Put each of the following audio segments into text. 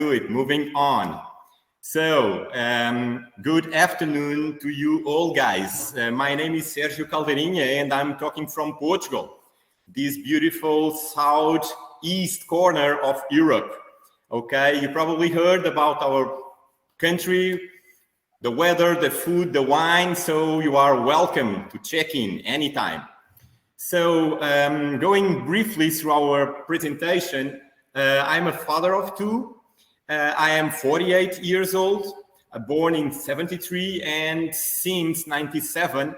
do it. Moving on. So, good afternoon to you all, guys. My name is Sergio Calverinha, and I'm talking from Portugal, this beautiful southeast corner of Europe. Okay, you probably heard about our country, the weather, the food, the wine, so you are welcome to check in anytime. So, going briefly through our presentation, I'm a father of two. I am 48 years old, born in 73, and since 97,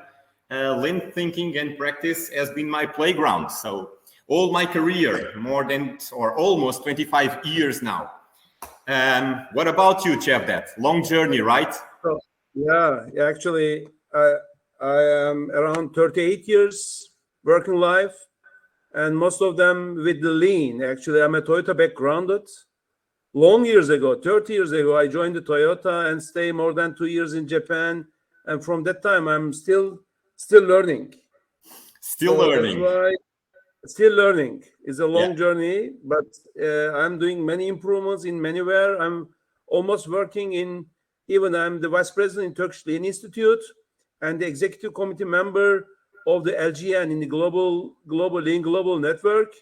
lean thinking and practice has been my playground. So all my career, more than or almost 25 years now. What about you, Cevdet? Long journey, right? So, yeah, actually, I am around 38 years working life, and most of them with the lean. Actually, I'm a Toyota backgrounded. Long years ago, 30 years ago, I joined the Toyota and stay more than 2 years in Japan. And from that time, I'm still learning. Still learning. That's why still learning. It's a long journey, but I'm doing many improvements in manywhere. I'm almost working in, even I'm the vice president in Turkish Lean Institute and the executive committee member of the LGN in the global Lean Global Network.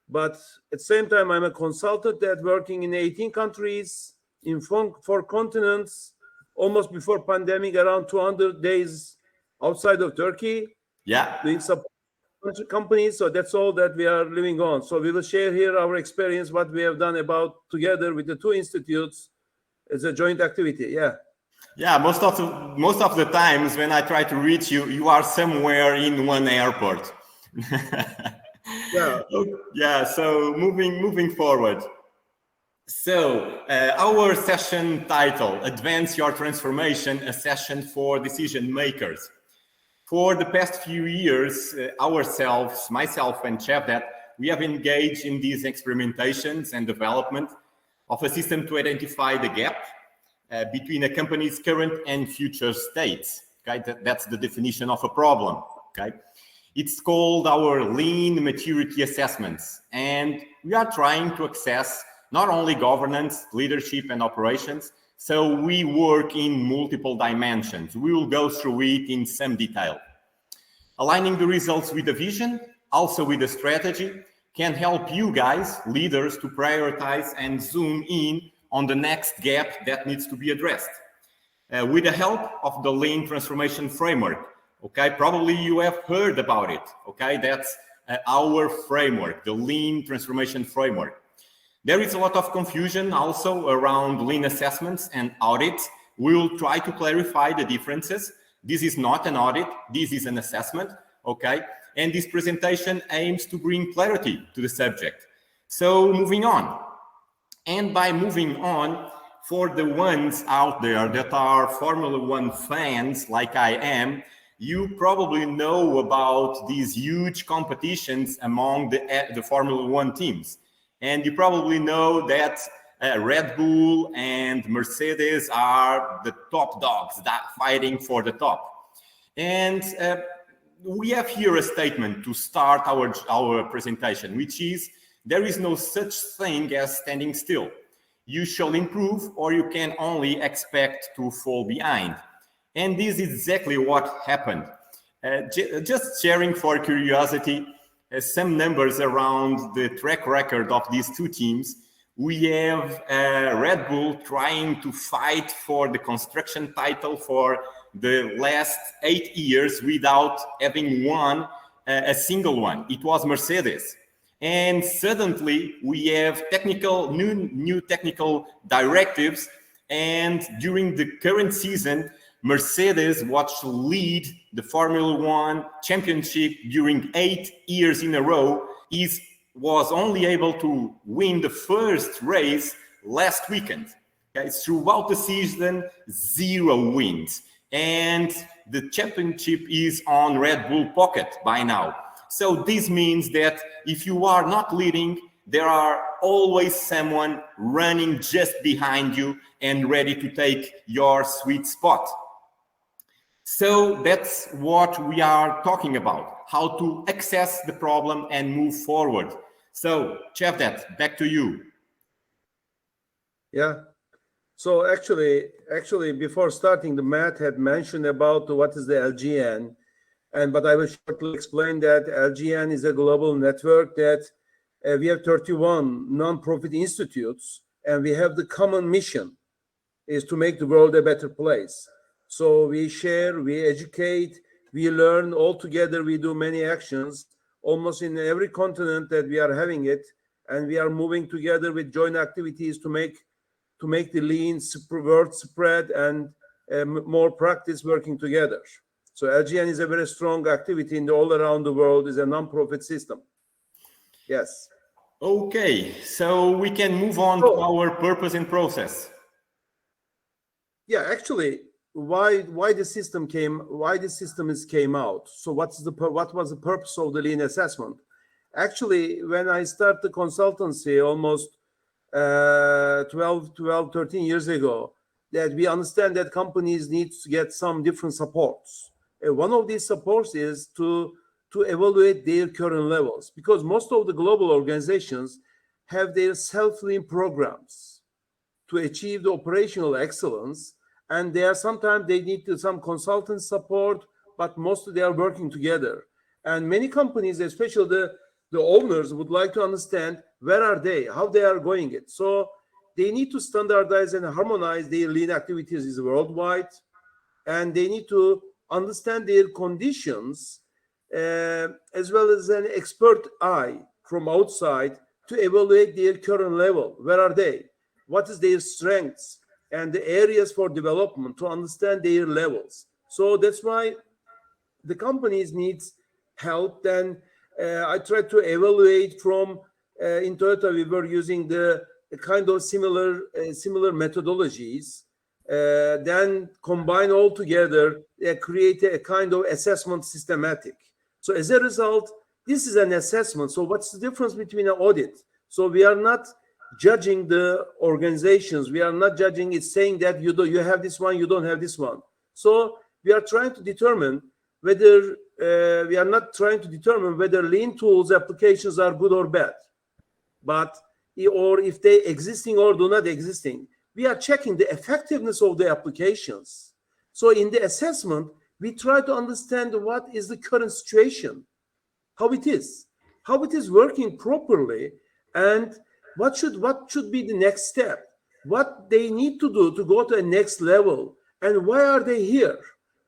But at the same time, I'm a consultant that working in 18 countries, in 4 continents, almost before pandemic, around 200 days outside of Turkey. Yeah. Doing support companies. So that's all that we are living on. So we will share here our experience, what we have done about together with the 2 institutes as a joint activity. Yeah. Yeah, most of the times when I try to reach you, you are somewhere in one airport. Yeah. So moving forward. So our session title, Advance Your Transformation, a session for decision makers. For the past few years, ourselves, myself and Cevdet, we have engaged in these experimentations and development of a system to identify the gap between a company's current and future states. Okay, that's the definition of a problem. Okay. It's called our lean maturity assessments, and we are trying to access not only governance, leadership, and operations. So we work in multiple dimensions. We will go through it in some detail. Aligning the results with the vision, also with the strategy, can help you guys, leaders, to prioritize and zoom in on the next gap that needs to be addressed. With the help of the Lean Transformation Framework. Okay, probably you have heard about it. Okay, that's our framework, the Lean Transformation Framework. There is a lot of confusion also around lean assessments and audits. We will try to clarify the differences. This is not an audit, this is an assessment, okay? And this presentation aims to bring clarity to the subject. So moving on. And by moving on, for the ones out there that are Formula One fans like I am, you probably know about these huge competitions among the Formula One teams. And you probably know that Red Bull and Mercedes are the top dogs that fighting for the top. And we have here a statement to start our presentation, which is, there is no such thing as standing still. You shall improve, or you can only expect to fall behind. And this is exactly what happened. Just sharing for curiosity, some numbers around the track record of these 2 teams. We have Red Bull trying to fight for the construction title for the last 8 years without having won a single one. It was Mercedes. And suddenly we have new technical directives. And during the current season, Mercedes watched lead the Formula One championship during 8 years in a row, was only able to win the first race last weekend. Okay? Throughout the season, 0 wins. And the championship is on Red Bull pocket by now. So this means that if you are not leading, there are always someone running just behind you and ready to take your sweet spot. So that's what we are talking about, how to access the problem and move forward. So, Cevdet, back to you. Yeah. So actually, before starting, the Matt had mentioned about what is the LGN, but I will shortly explain that LGN is a global network that we have 31 non-profit institutes, and we have the common mission is to make the world a better place. So we share, we educate, we learn all together. We do many actions almost in every continent that we are having it, and we are moving together with joint activities to make the lean word spread and more practice working together. So LGN is a very strong activity in all around the world. Is a non-profit system. Yes. Okay, so we can move on to our purpose and process. Yeah, actually, why the system came out. So what was the purpose of the lean assessment? Actually, when I started the consultancy almost 13 years ago, that we understand that companies need to get some different supports. One of these supports is to evaluate their current levels, because most of the global organizations have their self-lean programs to achieve the operational excellence, and sometimes they need some consultant support, but mostly they are working together. And many companies, especially the owners, would like to understand where are they, how they are going it. So they need to standardize and harmonize their lean activities worldwide, and they need to understand their conditions as well as an expert eye from outside to evaluate their current level. Where are they? What is their strengths and the areas for development to understand their levels. So that's why the companies needs help. Then I try to evaluate from in Toyota we were using the kind of similar methodologies. Then combine all together, create a kind of assessment systematic. So as a result, this is an assessment. So what's the difference between an audit? So we are not judging the organizations. We are not judging it, saying that you have this one, you don't have this one. So we are trying to determine whether we are not trying to determine whether lean tools applications are good or bad, but or if they existing or do not existing. We are checking the effectiveness of the applications. So in the assessment, we try to understand what is the current situation, how it is working properly, and what should be the next step, what they need to do to go to a next level, and why are they here,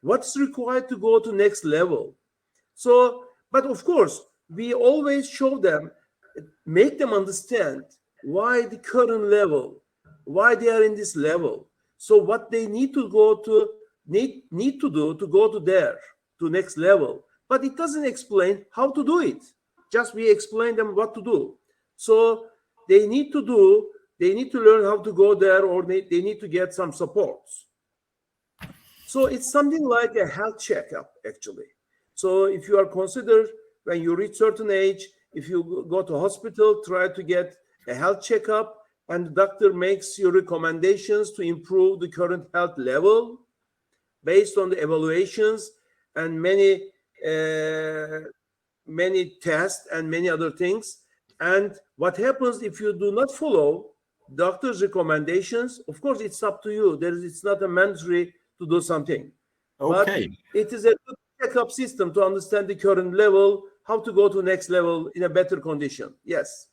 what's required to go to next level. So, but of course, we always show them, make them understand why the current level, why they are in this level. So what they need to go to need to do to go to next level. But it doesn't explain how to do it. Just we explain them what to do. So they need to learn how to go there, or they need to get some supports. So it's something like a health checkup, actually. So if you are considered, when you reach certain age, if you go to hospital, try to get a health checkup, and the doctor makes you recommendations to improve the current health level based on the evaluations and many tests and many other things. And what happens if you do not follow doctor's recommendations? Of course, it's up to you. It's not a mandatory to do something. Okay. But it is a good checkup system to understand the current level, how to go to next level in a better condition. Yes.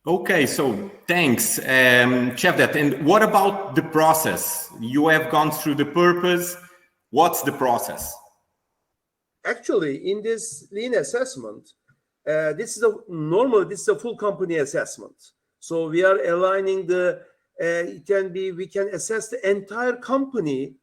Okay, so thanks, Cevdet. And what about the process? You have gone through the purpose. What's the process? Actually, in this lean assessment, this is a full company assessment. So we are aligning we can assess the entire company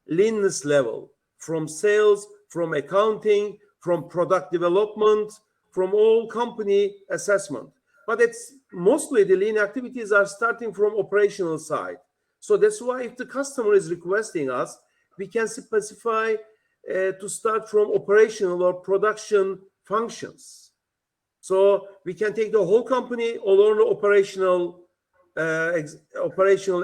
leanness level, from sales, from accounting, from product development, from all company assessment. But it's mostly the lean activities are starting from operational side. So that's why if the customer is requesting us, we can specify to start from operational or production functions. So we can take the whole company or the operational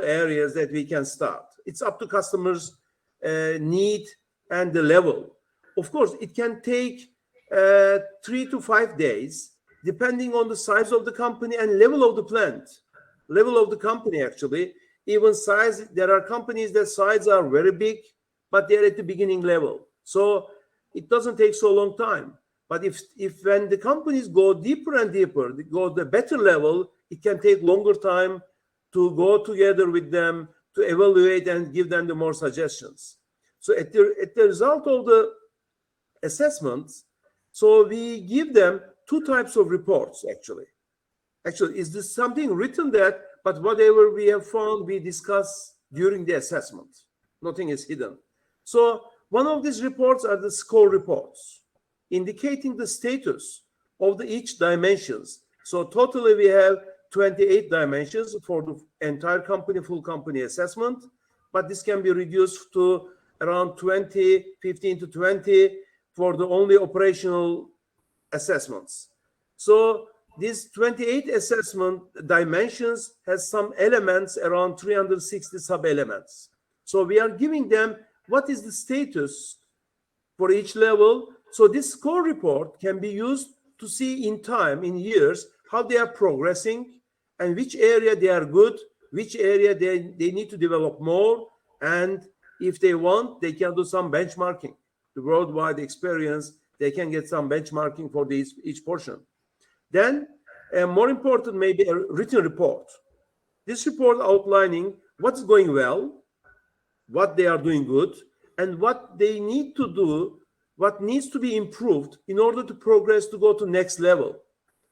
areas that we can start. It's up to customers' need and the level. Of course, it can take 3 to 5 days, depending on the size of the company and level of the plant, level of the company. Actually, even size. There are companies that size are very big, but they're at the beginning level. So it doesn't take so long time. But if when the companies go deeper and deeper, they go the better level, it can take longer time to go together with them to evaluate and give them the more suggestions. So at the result of the assessments, so we give them two types of reports actually. Actually, is this something written that, but whatever we have found, we discuss during the assessment. Nothing is hidden. So one of these reports are the score reports, indicating the status of each dimensions. So totally we have 28 dimensions for the entire company, full company assessment, but this can be reduced to around 20, 15 to 20 for the only operational assessments. So these 28 assessment dimensions has some elements, around 360 sub-elements. So we are giving them what is the status for each level. So this score report can be used to see in time, in years, how they are progressing and which area they are good, which area they need to develop more. And if they want, they can do some benchmarking. The worldwide experience, they can get some benchmarking for each portion. Then, more important, maybe a written report. This report outlining what's going well, what they are doing good, and what they need to do, what needs to be improved in order to progress to go to next level.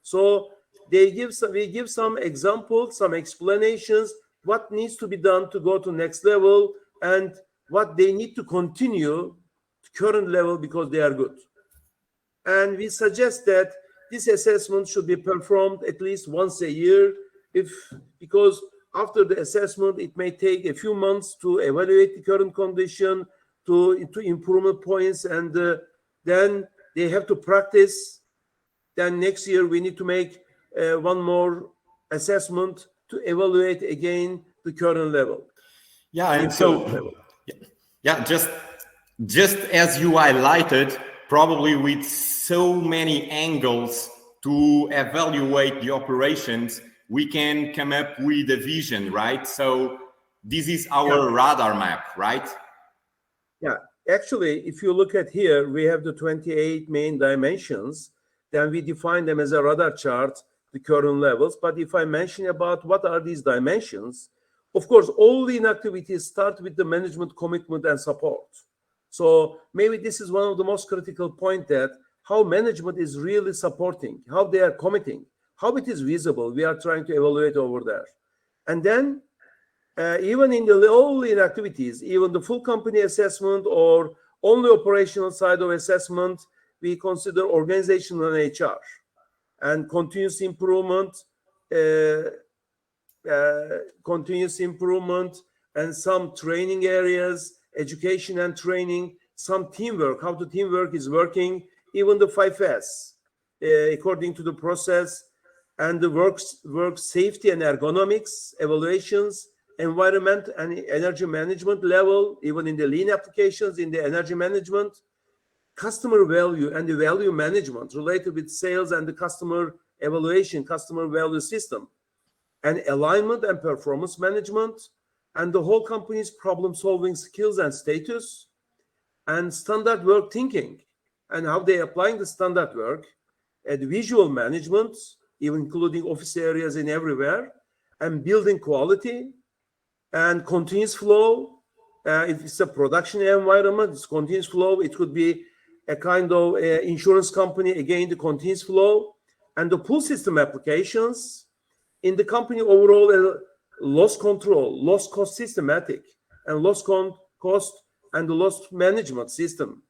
So we give some examples, some explanations, what needs to be done to go to next level, and what they need to continue to current level because they are good. And we suggest that this assessment should be performed at least once a year, because after the assessment, it may take a few months to evaluate the current condition, to improvement points, and then they have to practice. Then next year, we need to make one more assessment to evaluate again the current level. Yeah, and so, yeah, just as you highlighted, probably with so many angles to evaluate the operations, we can come up with a vision, right? So this is our radar map, right? Yeah, actually, if you look at here, we have the 28 main dimensions. Then we define them as a radar chart, the current levels. But if I mention about what are these dimensions, of course, all lean activities start with the management commitment and support. So maybe this is one of the most critical points, that how management is really supporting, how they are committing, how it is visible. We are trying to evaluate over there. And then even in the all lean activities, even the full company assessment or only operational side of assessment, we consider organizational and HR and continuous improvement, and some training areas, education and training, some teamwork, how the teamwork is working, even the 5S, according to the process, and the work safety and ergonomics, evaluations, environment and energy management level, even in the lean applications, in the energy management, customer value and the value management related with sales and the customer evaluation, customer value system, and alignment and performance management, and the whole company's problem-solving skills and status, and standard work thinking, and how they are applying the standard work, and visual management, even including office areas in everywhere, and building quality, and continuous flow. If it's a production environment, it's continuous flow. It could be a kind of insurance company, again, the continuous flow, and the pull system applications in the company overall, loss control, loss cost systematic, and loss cost and the loss management system,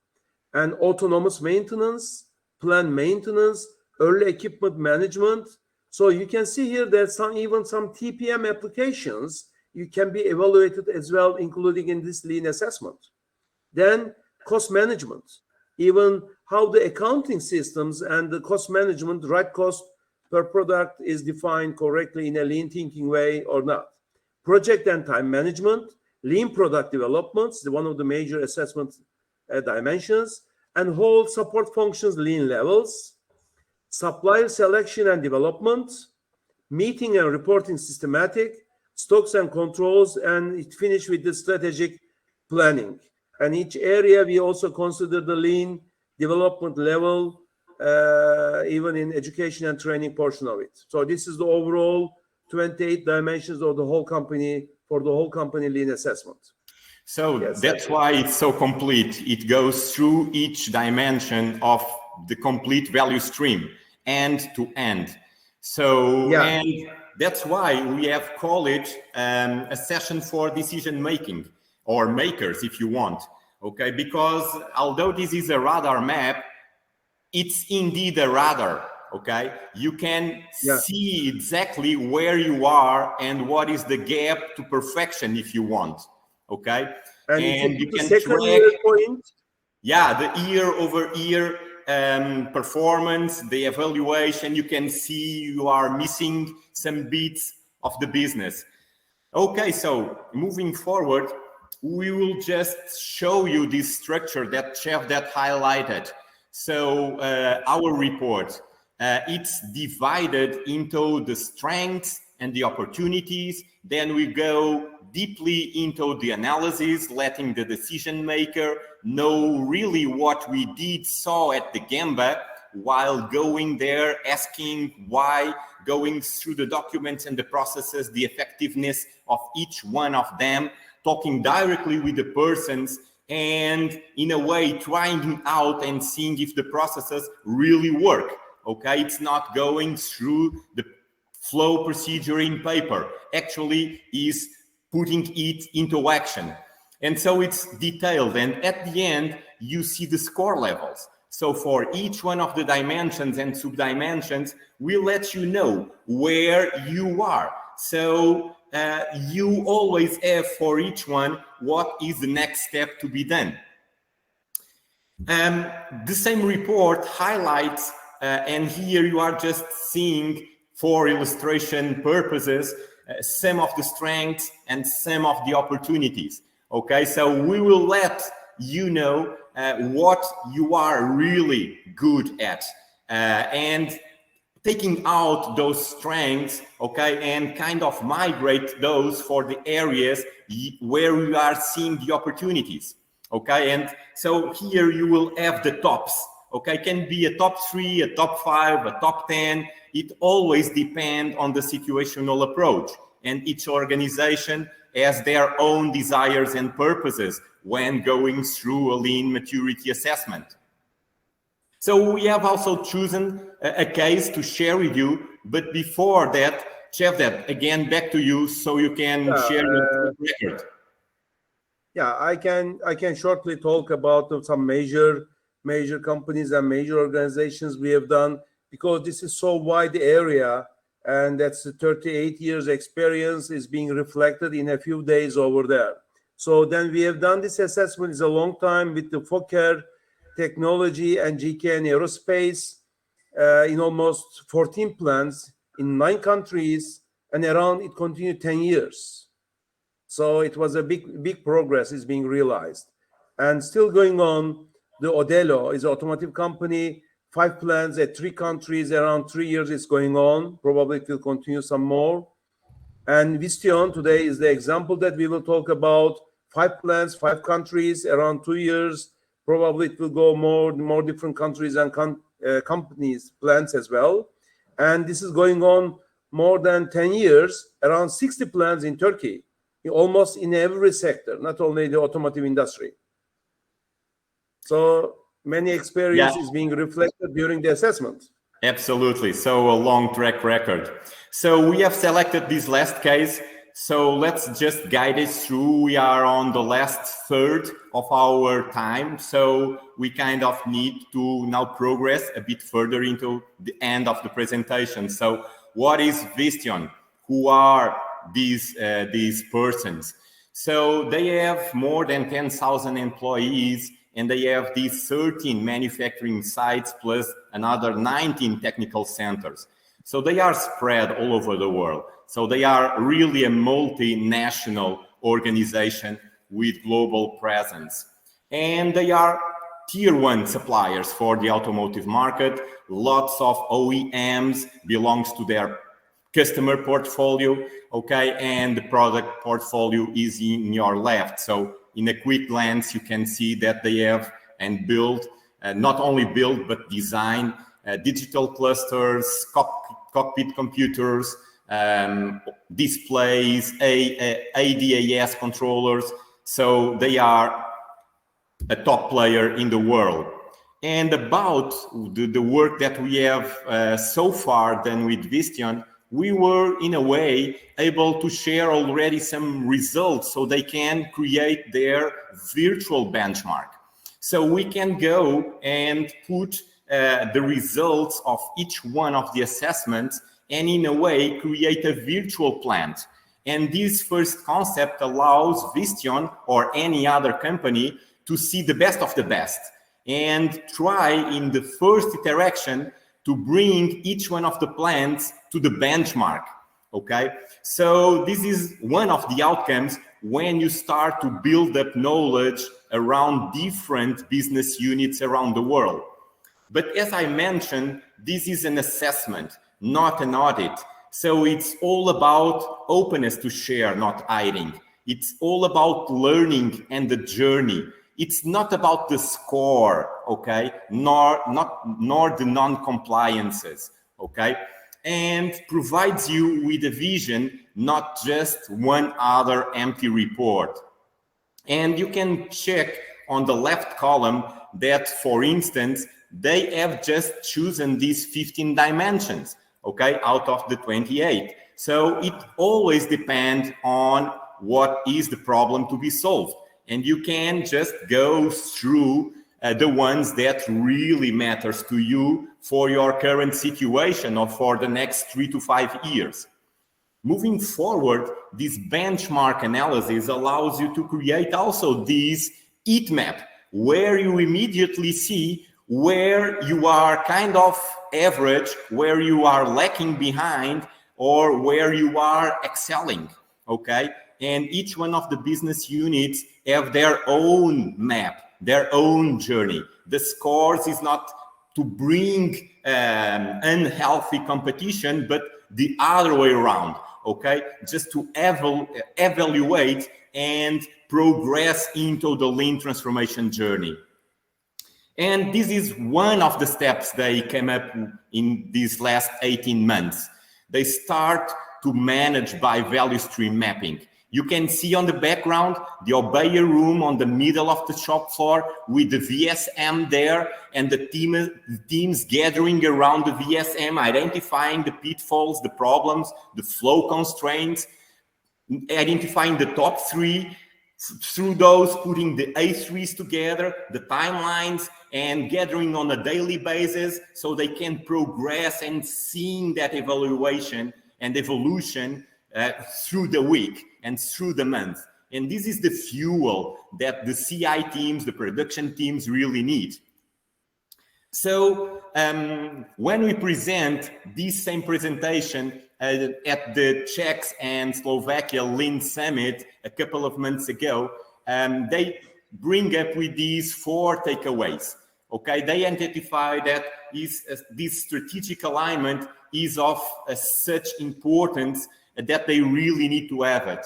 and autonomous maintenance, planned maintenance, early equipment management. So you can see here that even some TPM applications you can be evaluated as well, including in this lean assessment. Then cost management, even how the accounting systems and the cost management, right cost per product is defined correctly in a lean thinking way or not. Project and time management, lean product developments, one of the major assessment dimensions, and whole support functions lean levels, supplier selection and development, meeting and reporting systematic. stocks and controls, and it finished with the strategic planning. And each area we also consider the lean development level, even in education and training portion of it. So this is the overall 28 dimensions of the whole company, for the whole company lean assessment. So yes, that's why it's so complete. It goes through each dimension of the complete value stream, end to end. So, yeah. And that's why we have called it a session for decision making, or makers if you want, okay? Because although this is a radar map, it's indeed a radar, okay? You can see exactly where you are and what is the gap to perfection if you want, okay? And you can track point. Yeah, the year-over-year performance, the evaluation. You can see you are missing some bits of the business. Okay, so moving forward, we will just show you this structure that Chef that highlighted. So our report, it's divided into the strengths and the opportunities. Then we go deeply into the analysis, letting the decision maker know really what we saw at the Gamba, while going there, asking why, going through the documents and the processes, the effectiveness of each one of them, talking directly with the persons, and in a way trying out and seeing if the processes really work. Okay, it's not going through the flow procedure in paper, actually is putting it into action. And so it's detailed, and at the end you see the score levels. So for each one of the dimensions and sub-dimensions, we let you know where you are. So you always have for each one what is the next step to be done. The same report highlights, and here you are just seeing for illustration purposes, some of the strengths and some of the opportunities. Okay, so we will let you know what you are really good at, and taking out those strengths, okay, and kind of migrate those for the areas where we are seeing the opportunities, okay? And so here you will have the tops, okay? Can be a top 3, a top 5, a top 10. It always depends on the situational approach, and each organization has their own desires and purposes when going through a lean maturity assessment. So we have also chosen a case to share with you, but before that, Chef, that again back to you so you can share your record. Yeah, I can shortly talk about some major companies and major organizations we have done, because this is so wide area, and that's the 38 years experience is being reflected in a few days over there. So then we have done this assessment is a long time with the Fokker Technology and GKN Aerospace in almost 14 plants in 9 countries, and around it continued 10 years. So it was a big progress is being realized, and still going on. The Odelo is an automotive company, 5 plants at 3 countries, around 3 years it's going on. Probably it will continue some more. And Vistion today is the example that we will talk about. 5 plants, 5 countries, around 2 years. Probably it will go more different countries and companies, plants as well. And this is going on more than 10 years, around 60 plants in Turkey, almost in every sector, not only the automotive industry. So many experiences being reflected during the assessment. Absolutely. So a long track record. So we have selected this last case. So let's just guide us through. We are on the last third of our time. So we kind of need to now progress a bit further into the end of the presentation. So what is Vistion? Who are these persons? So they have more than 10,000 employees, and they have these 13 manufacturing sites plus another 19 technical centers. So they are spread all over the world. So they are really a multinational organization with global presence. And they are tier 1 suppliers for the automotive market. Lots of OEMs belongs to their customer portfolio, okay, and the product portfolio is in your left. So in a quick glance, you can see that they have and build, not only build, but design digital clusters, cockpit computers, displays, ADAS controllers. So they are a top player in the world. And about the work that we have so far done with Vistion, we were in a way able to share already some results so they can create their virtual benchmark. So we can go and put the results of each one of the assessments and in a way create a virtual plant. And this first concept allows Vistion or any other company to see the best of the best and try in the first interaction to bring each one of the plants to the benchmark, okay? So this is one of the outcomes when you start to build up knowledge around different business units around the world. But as I mentioned, this is an assessment, not an audit. So it's all about openness to share, not hiding. It's all about learning and the journey. It's not about the score, okay, nor the non-compliances, okay, and provides you with a vision, not just one other empty report. And you can check on the left column that, for instance, they have just chosen these 15 dimensions, okay, out of the 28. So it always depends on what is the problem to be solved. And you can just go through the ones that really matters to you for your current situation or for the next 3 to 5 years. Moving forward, this benchmark analysis allows you to create also this heat map where you immediately see where you are kind of average, where you are lacking behind, or where you are excelling, okay? And each one of the business units have their own map, their own journey. The scores is not to bring unhealthy competition, but the other way around, okay? Just to evaluate and progress into the lean transformation journey. And this is one of the steps they came up in these last 18 months. They start to manage by value stream mapping. You can see on the background the Obeya room on the middle of the shop floor with the VSM there and the teams gathering around the VSM, identifying the pitfalls, the problems, the flow constraints, identifying the top 3, through those putting the A3s together, the timelines, and gathering on a daily basis so they can progress and seeing that evaluation and evolution through the week and through the month. And this is the fuel that the CI teams, the production teams really need. So when we present this same presentation at the Czech and Slovakia Lean Summit a couple of months ago, they bring up with these 4 takeaways. Okay, they identify that this strategic alignment is of such importance that they really need to have it.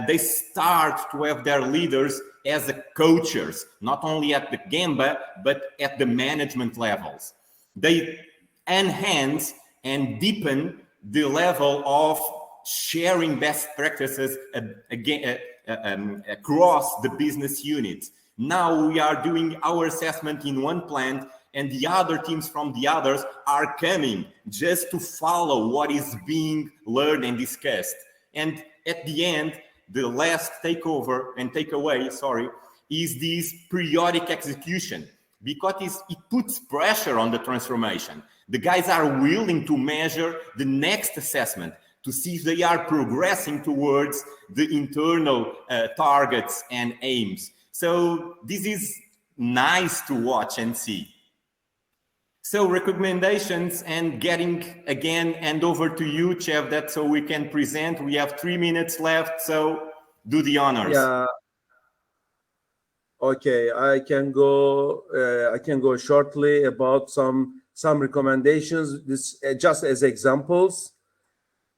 They start to have their leaders as coaches, not only at the Gemba, but at the management levels. They enhance and deepen the level of sharing best practices across the business units. Now we are doing our assessment in one plant and the other teams from the others are coming just to follow what is being learned and discussed. And at the end, the last takeaway, is this periodic execution, because it puts pressure on the transformation. The guys are willing to measure the next assessment to see if they are progressing towards the internal targets and aims. So this is nice to watch and see. So recommendations, and getting again hand over to you, Chef, that so we can present. We have 3 minutes left, so do the honors. Yeah. Okay, I can go shortly about some recommendations. This just as examples.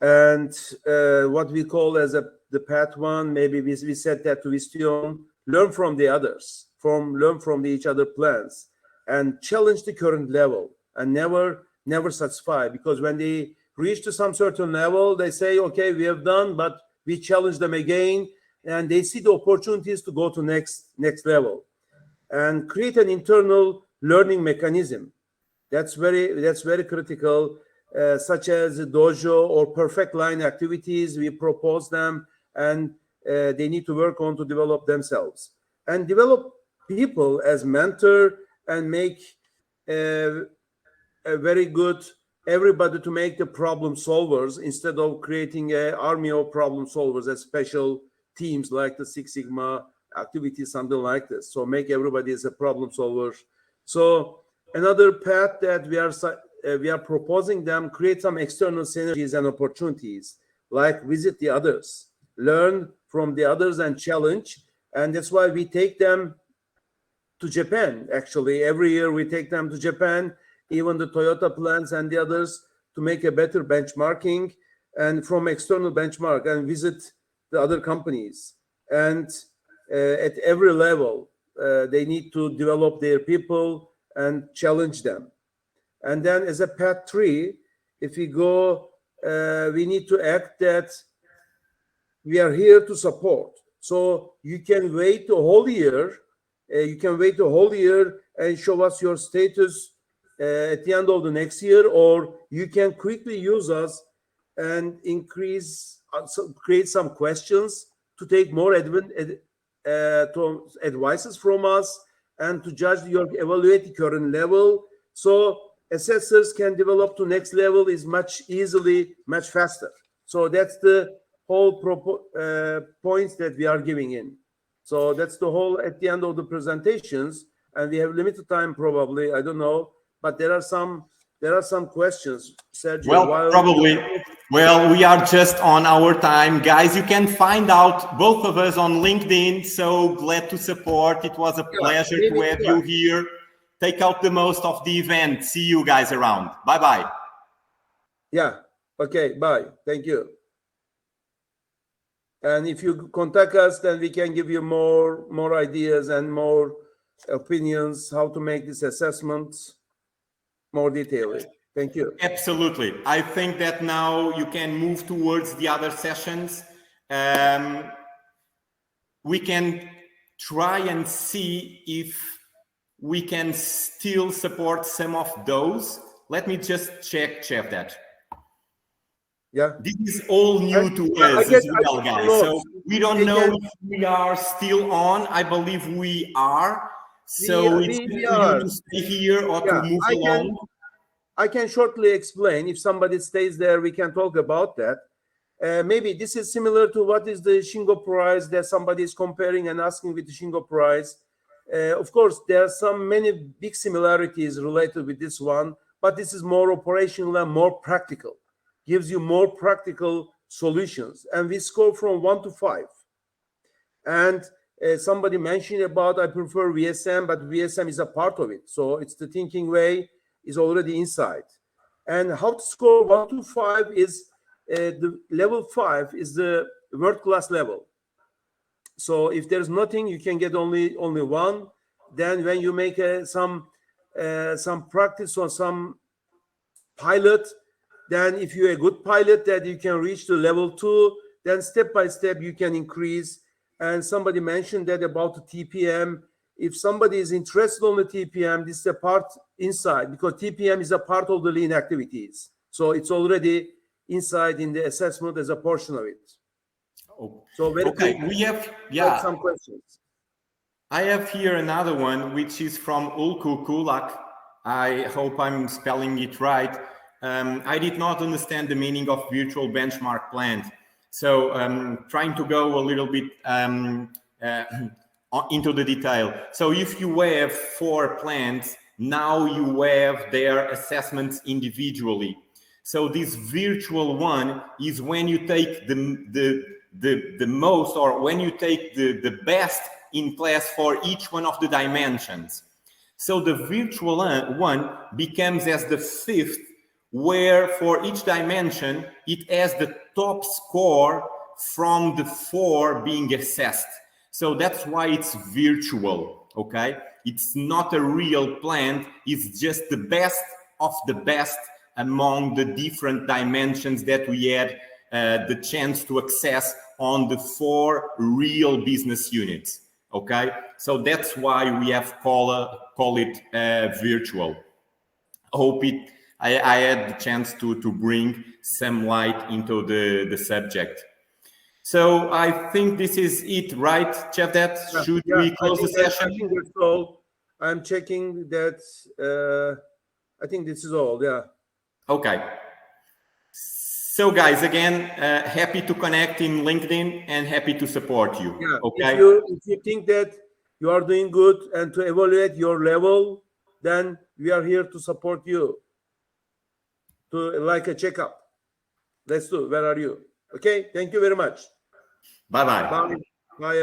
And what we call as the path one, maybe we set that to Vistion, learn from the others, learn from each other plans, and challenge the current level, and never satisfy, because when they reach to some certain level, they say, okay, we have done, but we challenge them again, and they see the opportunities to go to next level, and create an internal learning mechanism. That's very critical, such as dojo or perfect line activities. We propose them, and they need to work on to develop themselves and develop people as mentor, and make a very good everybody to make the problem solvers, instead of creating an army of problem solvers as special teams like the Six Sigma activities, something like this. So make everybody as a problem solver. So another path that we are proposing them, create some external synergies and opportunities, like visit the others, learn from the others, and challenge. And that's why we take them to Japan. Actually, every year we take them to Japan, even the Toyota plants and the others, to make a better benchmarking, and from external benchmark, and visit the other companies. And at every level, they need to develop their people and challenge them. And then as a path 3, if we go, we need to act that we are here to support. So you can wait a whole year. You can wait a whole year and show us your status at the end of the next year, or you can quickly use us and create some questions to take more advices from us, and to judge your evaluate current level. So assessors can develop to next level is much faster. So that's the whole points that we are giving in. So that's the whole at the end of the presentations, and we have limited time probably. I don't know, but there are some questions, Sergio. Well, probably. Well, we are just on our time, guys. You can find out both of us on LinkedIn. So glad to support. It was a pleasure to have you here. Take out the most of the event. See you guys around. Bye bye. Yeah. Okay. Bye. Thank you. And if you contact us, then we can give you more ideas and more opinions how to make this assessment more detailed. Thank you. Absolutely. I think that now you can move towards the other sessions. We can try and see if we can still support some of those. Let me just check that. Yeah. This is all new to us as well, guys. So we don't know if we are still on. I believe we are. So it's good for you to stay here or to move along. I can shortly explain. If somebody stays there, we can talk about that. Maybe this is similar to what is the Shingo Prize that somebody is comparing and asking with the Shingo Prize. Of course, there are many big similarities related with this one, but this is more operational and more practical. Gives you more practical solutions. And we score from 1 to 5. And somebody mentioned about I prefer VSM, but VSM is a part of it. So it's the thinking way is already inside. And how to score 1 to 5 is the level 5 is the world-class level. So if there's nothing, you can get only 1. Then when you make some practice on some pilot, then if you're a good pilot, that you can reach to level 2, then step by step you can increase. And somebody mentioned that about the TPM. If somebody is interested on the TPM, this is a part inside, because TPM is a part of the lean activities. So it's already inside in the assessment as a portion of it. Oh. So very okay, we have some questions. I have here another one, which is from Ulku Kulak. I hope I'm spelling it right. I did not understand the meaning of virtual benchmark plant. So trying to go a little bit into the detail. So if you have 4 plants, now you have their assessments individually. So this virtual one is when you take the most, or when you take the best in class for each one of the dimensions. So the virtual one becomes as the 5th where for each dimension, it has the top score from the 4 being assessed. So that's why it's virtual, okay? It's not a real plan, it's just the best of the best among the different dimensions that we had the chance to access on the 4 real business units, okay? So that's why we have call it virtual. Hope I had the chance to bring some light into the subject. So I think this is it, right, Cevdet? Should we close the session? I think that's all. I'm checking that. I think this is all. Yeah. Okay. So guys, again, happy to connect in LinkedIn and happy to support you. Yeah. Okay. If you think that you are doing good and to evaluate your level, then we are here to support you. To like a checkup. Let's do. Where are you? Okay. Thank you very much. Bye-bye. Bye. Bye.